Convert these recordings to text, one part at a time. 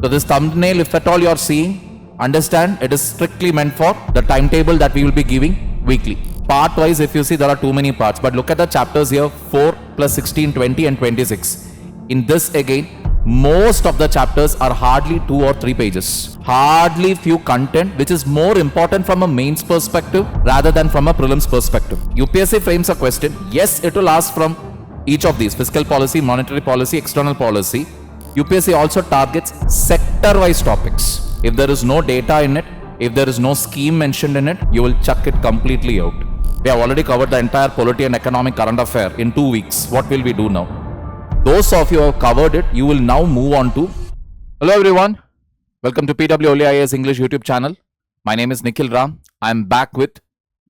So this thumbnail, if at all you are seeing, understand it is strictly meant for the timetable that we will be giving weekly. Part wise, if you see, there are too many parts, but look at the chapters here, 4 plus 16, 20 and 26. In this again, most of the chapters are hardly 2 or 3 pages. Hardly few content which is more important from a mains perspective rather than from a prelims perspective. UPSC frames a question. Yes, it will ask from each of these: fiscal policy, monetary policy, external policy. UPSC also targets sector-wise topics. If there is no data in it, if there is no scheme mentioned in it, you will chuck it completely out. We have already covered the entire polity and economic current affair in 2 weeks. What will we do now? Those of you who have covered it, you will now move on to... Hello everyone. Welcome to OnlyIAS English YouTube channel. My name is Nikhil Ram. I am back with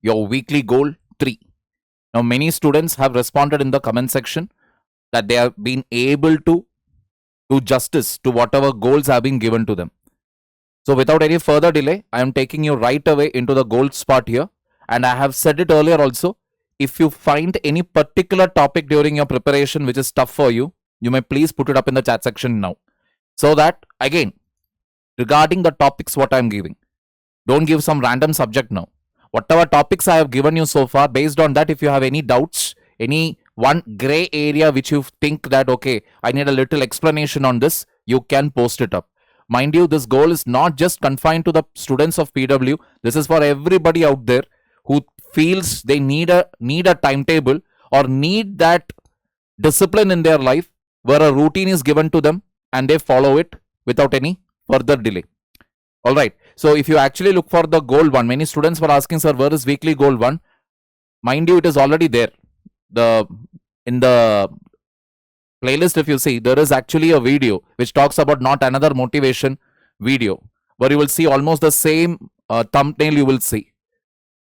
your weekly goal 3. Now many students have responded in the comment section that they have been able to do justice to whatever goals have been given to them. So without any further delay, I am taking you right away into the goals part here. And I have said it earlier also, if you find any particular topic during your preparation which is tough for you, you may please put it up in the chat section now. So that, again, regarding the topics what I am giving, don't give some random subject now. Whatever topics I have given you so far, based on that, if you have any doubts, any one gray area which you think that, okay, I need a little explanation on this, you can post it up. Mind you, this goal is not just confined to the students of PW. This is for everybody out there who feels they need a timetable or need that discipline in their life where a routine is given to them and they follow it without any further delay. Alright, so if you actually look for the goal 1, many students were asking, sir, where is weekly goal 1? Mind you, it is already there. In the playlist, if you see, there is actually a video which talks about not another motivation video, where you will see almost the same thumbnail you will see.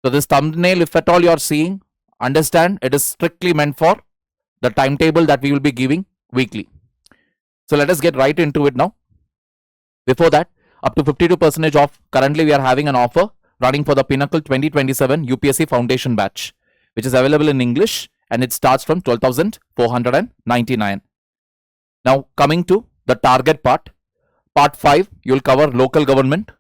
So this thumbnail, if at all you are seeing, understand it is strictly meant for the timetable that we will be giving weekly. So let us get right into it now. Before that, up to 52% off. Currently we are having an offer running for the Pinnacle 2027 UPSC Foundation Batch, which is available in English and it starts from 12,499. Now coming to the target part. Part 5, you will cover local government.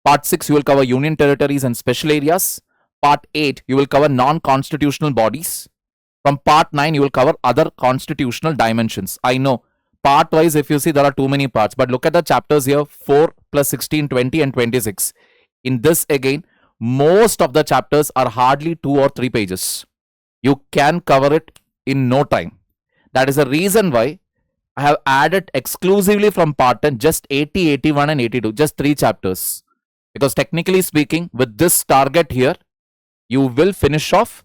Part 6, you will cover union territories and special areas. Part 8, you will cover non-constitutional bodies. From Part 9, you will cover other constitutional dimensions. I know, part-wise, if you see, there are too many parts. But look at the chapters here, 4 plus 16, 20 and 26. In this again, most of the chapters are hardly 2 or 3 pages. You can cover it in no time. That is the reason why I have added exclusively from Part 10 just 80, 81 and 82. Just 3 chapters. Because technically speaking, with this target here, you will finish off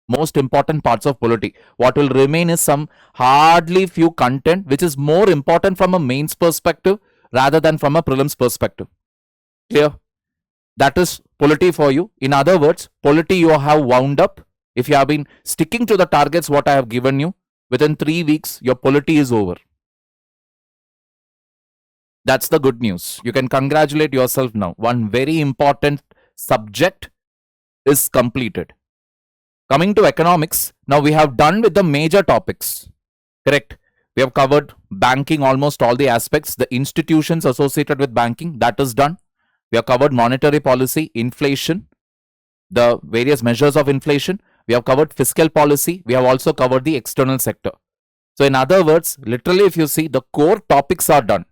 most important parts of polity. What will remain is some hardly few content which is more important from a mains perspective rather than from a prelims perspective. Clear? That is polity for you. In other words, polity you have wound up. If you have been sticking to the targets what I have given you, within 3 weeks your polity is over. That's the good news. You can congratulate yourself now. One very important subject is completed. Coming to economics, now we have done with the major topics. Correct? We have covered banking, almost all the aspects, the institutions associated with banking, that is done. We have covered monetary policy, inflation, the various measures of inflation. We have covered fiscal policy. We have also covered the external sector. So in other words, literally if you see, the core topics are done.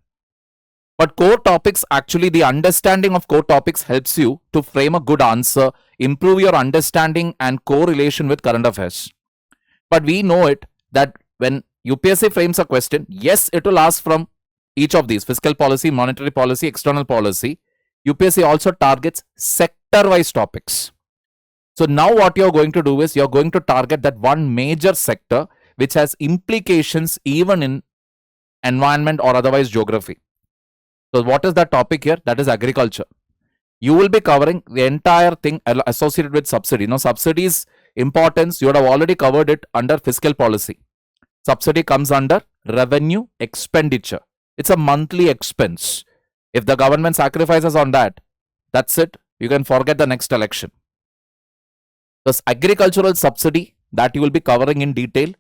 But core topics, actually the understanding of core topics helps you to frame a good answer, improve your understanding and correlation with current affairs. But we know it that when UPSC frames a question, yes, it will ask from each of these: fiscal policy, monetary policy, external policy. UPSC also targets sector-wise topics. So now what you're going to do is you're going to target that one major sector which has implications even in environment or otherwise geography. So what is that topic here? That is agriculture. You will be covering the entire thing associated with subsidy. Now subsidies importance, you would have already covered it under fiscal policy. Subsidy comes under revenue expenditure. It's a monthly expense. If the government sacrifices on that, that's it. You can forget the next election. This agricultural subsidy that you will be covering in detail.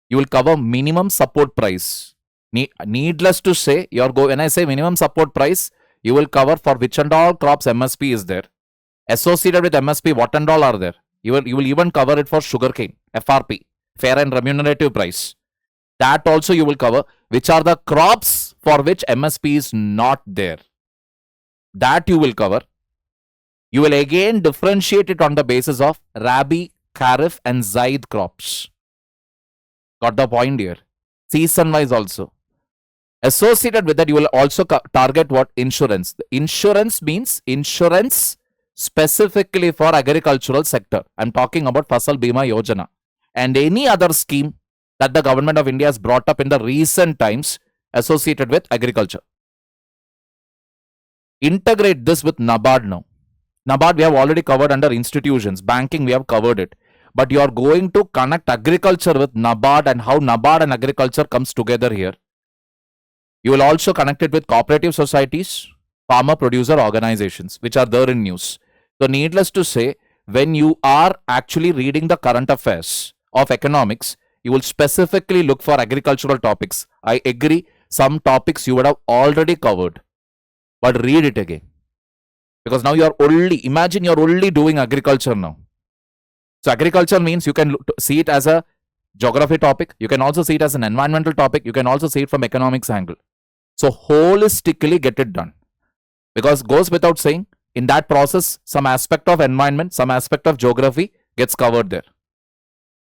You will cover minimum support price. Needless to say, when I say minimum support price, you will cover for which and all crops MSP is there. Associated with MSP, what and all are there? You will even cover it for sugarcane, FRP, fair and remunerative price. That also you will cover. Which are the crops for which MSP is not there? That you will cover. You will again differentiate it on the basis of Rabi, Kharif and Zaid crops. Got the point here? Season wise also. Associated with that, you will also target what? Insurance. The insurance means insurance specifically for agricultural sector. I'm talking about Fasal Bima Yojana and any other scheme that the government of India has brought up in the recent times associated with agriculture. Integrate this with NABARD now. NABARD we have already covered under institutions. Banking we have covered it. But you are going to connect agriculture with NABARD and how NABARD and agriculture comes together here. You will also connect it with cooperative societies, farmer producer organizations, which are there in news. So needless to say, when you are actually reading the current affairs of economics, you will specifically look for agricultural topics. I agree, some topics you would have already covered, but read it again. Because now imagine you're only doing agriculture now. So agriculture means you can see it as a geography topic. You can also see it as an environmental topic. You can also see it from economics angle. So holistically get it done. Because goes without saying, in that process, some aspect of environment, some aspect of geography gets covered there.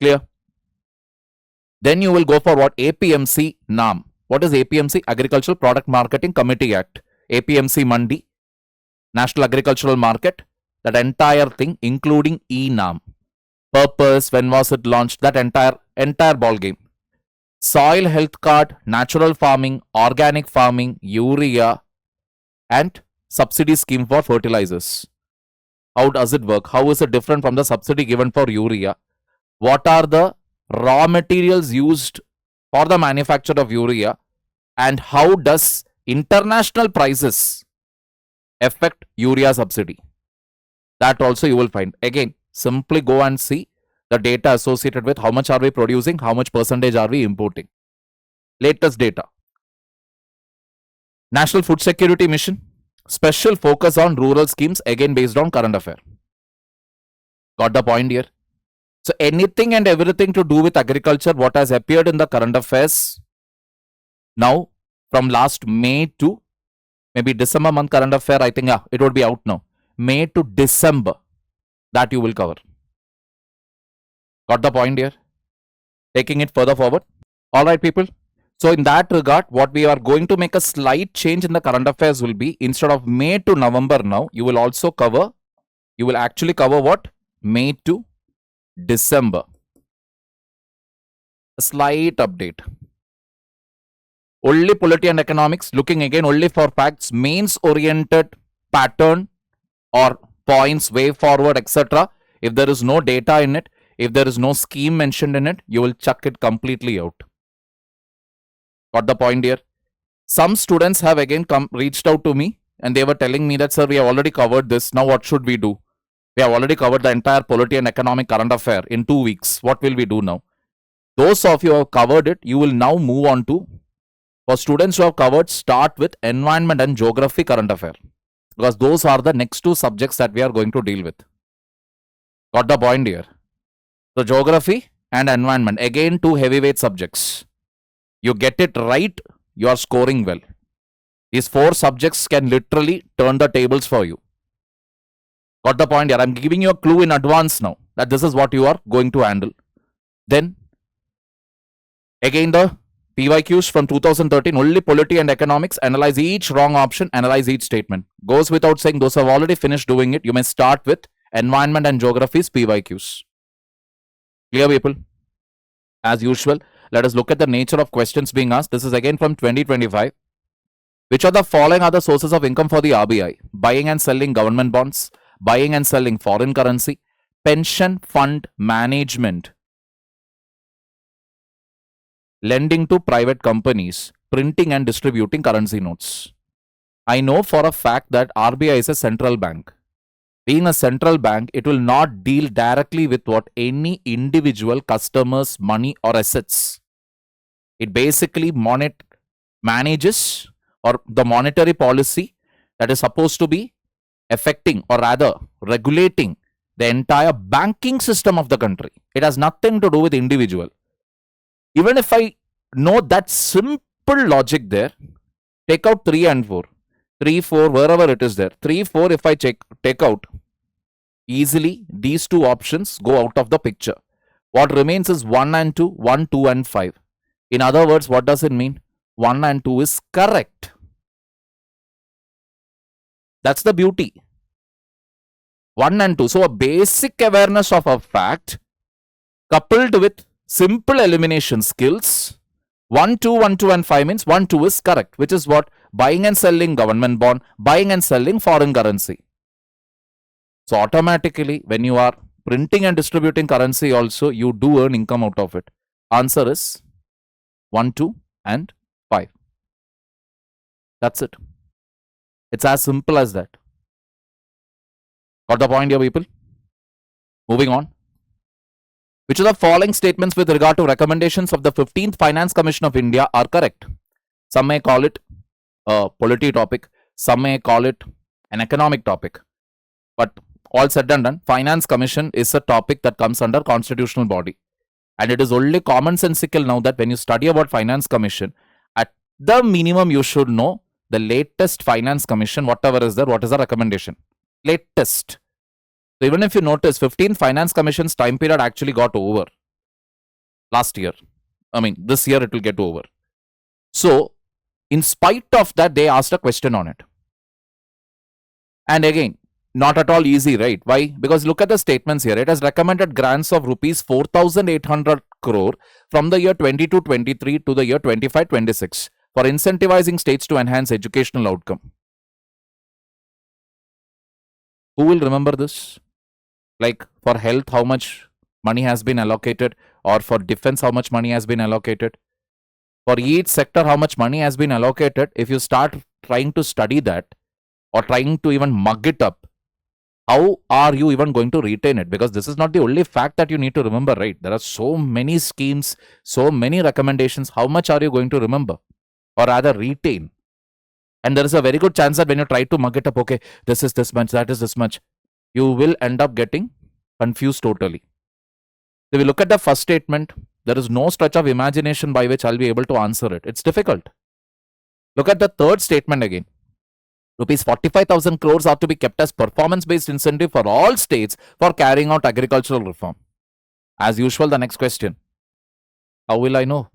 Clear? Then you will go for what? APMC NAM. What is APMC? Agricultural Product Marketing Committee Act. APMC Mandi, National Agricultural Market. That entire thing, including E-NAM. Purpose, when was it launched? That entire ball game. Soil health card, natural farming, organic farming, urea, and subsidy scheme for fertilizers. How does it work? How is it different from the subsidy given for urea? What are the raw materials used for the manufacture of urea? And how does international prices affect urea subsidy? That also you will find. Again, simply go and see the data associated with how much are we producing, how much percentage are we importing. Latest data. National Food Security Mission, special focus on rural schemes, again based on current affair. Got the point here? So anything and everything to do with agriculture, what has appeared in the current affairs now from last May to maybe December month current affair, I think it would be out now. May to December, that you will cover. Got the point here? Taking it further forward. Alright people. So in that regard, what we are going to make a slight change in the current affairs will be, instead of May to November now, you will actually cover what? May to December. A slight update. Only polity and economics, looking again only for facts, mains oriented pattern or points, way forward, etc. If there is no data in it, if there is no scheme mentioned in it, you will chuck it completely out. Got the point here? Some students have again reached out to me and they were telling me that, sir, we have already covered this. Now what should we do? We have already covered the entire polity and economic current affair in 2 weeks. What will we do now? Those of you who have covered it, you will now move on to, for students who have covered, start with environment and geography current affair. Because those are the next 2 subjects that we are going to deal with. Got the point here? So geography and environment, again 2 heavyweight subjects. You get it right, you are scoring well. These 4 subjects can literally turn the tables for you. Got the point here? I'm giving you a clue in advance now that this is what you are going to handle. Then, again the PYQs from 2013, only polity and economics, analyze each wrong option, analyze each statement. Goes without saying, those who have already finished doing it, you may start with environment and geography's PYQs. Clear people? As usual, let us look at the nature of questions being asked. This is again from 2025. Which of the following are the sources of income for the RBI? Buying and selling government bonds, buying and selling foreign currency, pension fund management, lending to private companies, printing and distributing currency notes. I know for a fact that RBI is a central bank. Being a central bank, it will not deal directly with what any individual customer's money or assets. It basically manages, or the monetary policy that is supposed to be affecting, or rather regulating, the entire banking system of the country. It has nothing to do with individual. Even if I know that simple logic there, take out 3 and 4. 3, 4, wherever it is there. 3, 4, if I take out, easily these two options go out of the picture. What remains is 1 and 2, 1, 2 and 5. In other words, what does it mean? 1 and 2 is correct. That's the beauty. 1 and 2. So a basic awareness of a fact coupled with simple elimination skills. 1, 2, 1, 2 and 5 means 1, 2 is correct, which is what? Buying and selling government bond, buying and selling foreign currency. So automatically, when you are printing and distributing currency also, you do earn income out of it. Answer is 1, 2 and 5. That's it. It's as simple as that. Got the point here, people? Moving on. Which of the following statements with regard to recommendations of the 15th Finance Commission of India are correct? Some may call it a polity topic. Some may call it an economic topic. But all said and done, Finance Commission is a topic that comes under constitutional body. And it is only commonsensical now that when you study about Finance Commission, at the minimum you should know the latest Finance Commission, whatever is there, what is the recommendation. Latest. So even if you notice, 15 Finance Commission's time period actually got over last year. I mean, this year it will get over. So, in spite of that, they asked a question on it. And again, not at all easy, right? Why? Because look at the statements here. It has recommended grants of rupees 4,800 crore from the year 22-23 to the year 25-26 for incentivizing states to enhance educational outcome. Who will remember this? Like for health, how much money has been allocated, or for defense, how much money has been allocated. For each sector, how much money has been allocated. If you start trying to study that or trying to even mug it up, how are you even going to retain it? Because this is not the only fact that you need to remember, right? There are so many schemes, so many recommendations. How much are you going to remember, or rather retain? And there is a very good chance that when you try to mug it up, okay, this is this much, that is this much, you will end up getting confused totally. If we look at the first statement, there is no stretch of imagination by which I'll be able to answer it. It's difficult. Look at the third statement again. Rupees 45,000 crores are to be kept as performance-based incentive for all states for carrying out agricultural reform. As usual, the next question. How will I know?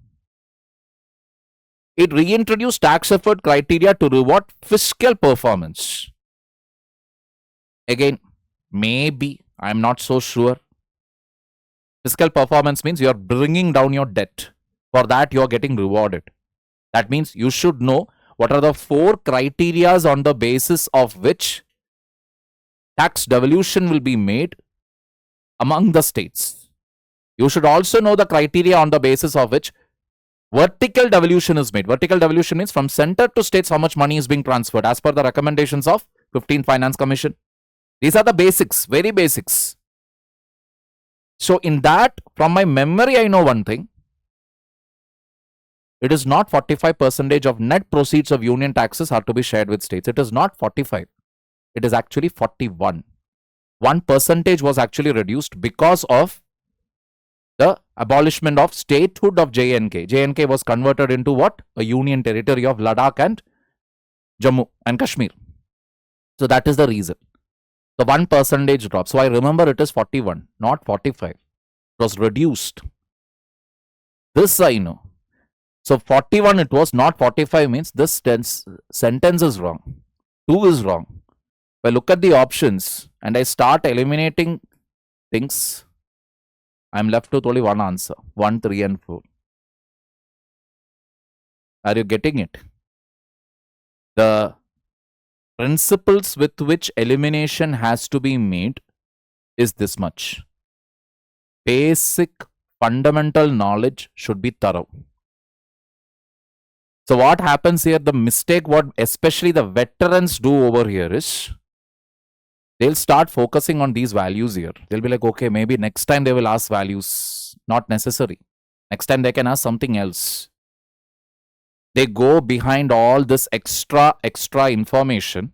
It reintroduced tax effort criteria to reward fiscal performance. Again, maybe, I'm not so sure. Fiscal performance means you are bringing down your debt. For that, you are getting rewarded. That means you should know what are the 4 criterias on the basis of which tax devolution will be made among the states. You should also know the criteria on the basis of which vertical devolution is made. Vertical devolution means from center to states how much money is being transferred as per the recommendations of 15th Finance Commission. These are the basics, very basics. So in that, from my memory, I know one thing. It is not 45% of net proceeds of union taxes are to be shared with states. It is not 45. It is actually 41. 1% was actually reduced because of the abolishment of statehood of J&K. J&K was converted into what? A union territory of Ladakh and Jammu and Kashmir. So that is the reason. The 1% drop. So I remember it is 41, not 45. It was reduced. This I know. So 41 it was, not 45 means this sentence is wrong. 2 is wrong. If I look at the options and I start eliminating things, I'm left with only one answer. 1, 3 and 4. Are you getting it? The principles with which elimination has to be made is this much. Basic fundamental knowledge should be thorough. So what happens here, the mistake what especially the veterans do over here is, they'll start focusing on these values here. They'll be like, okay, maybe next time they will ask values. Not necessary. Next time they can ask something else. They go behind all this extra information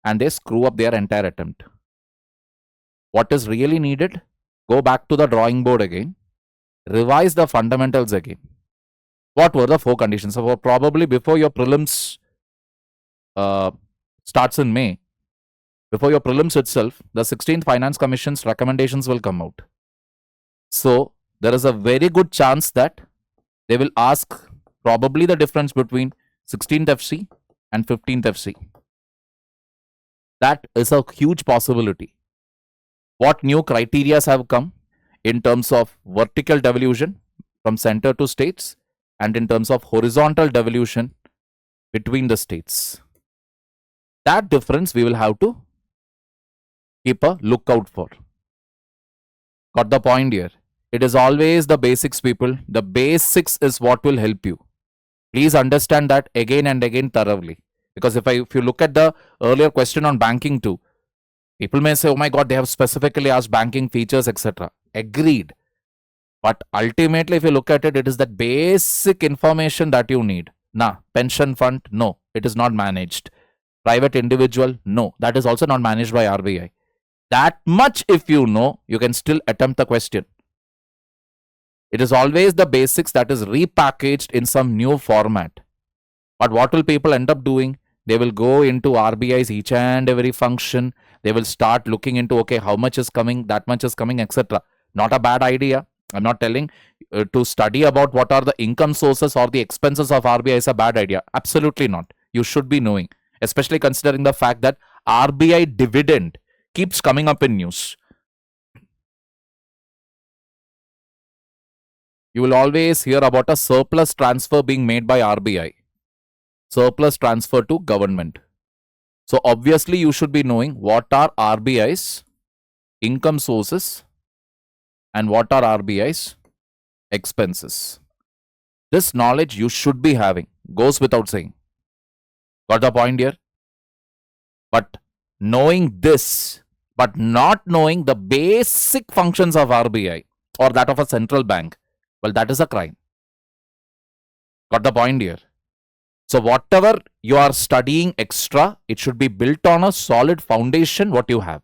and they screw up their entire attempt. What is really needed? Go back to the drawing board again, revise the fundamentals again. What were the 4 conditions? So probably before your prelims starts in May, before your prelims itself, the 16th Finance Commission's recommendations will come out. So there is a very good chance that they will ask probably the difference between 16th FC and 15th FC. That is a huge possibility. What new criteria have come in terms of vertical devolution from center to states and in terms of horizontal devolution between the states. That difference we will have to keep a lookout for. Got the point here? It is always the basics, people. The basics is what will help you. Please understand that again and again thoroughly. Because if you look at the earlier question on banking too, people may say, oh my God, they have specifically asked banking features, etc. Agreed. But ultimately, if you look at it, it is that basic information that you need. Pension fund, no, it is not managed. Private individual, no, that is also not managed by RBI. That much if you know, you can still attempt the question. It is always the basics that is repackaged in some new format. But what will people end up doing? They will go into RBI's each and every function. They will start looking into, okay, how much is coming, that much is coming, etc. Not a bad idea. I'm not telling to study about what are the income sources or the expenses of RBI is a bad idea. Absolutely not. You should be knowing, especially considering the fact that RBI dividend keeps coming up in news. You will always hear about a surplus transfer being made by RBI. Surplus transfer to government. So obviously you should be knowing what are RBI's income sources and what are RBI's expenses. This knowledge you should be having. Goes without saying. Got the point here? But knowing this, but not knowing the basic functions of RBI or that of a central bank, well, that is a crime. Got the point here? So whatever you are studying extra, it should be built on a solid foundation what you have.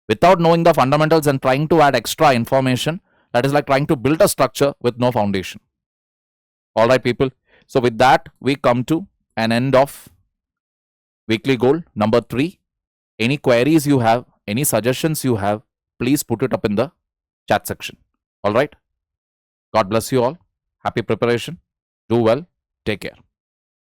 Without knowing the fundamentals and trying to add extra information, that is like trying to build a structure with no foundation. All right, people. So with that, we come to an end of weekly goal number 3. Any queries you have, any suggestions you have, please put it up in the chat section. All right. God bless you all. Happy preparation. Do well. Take care.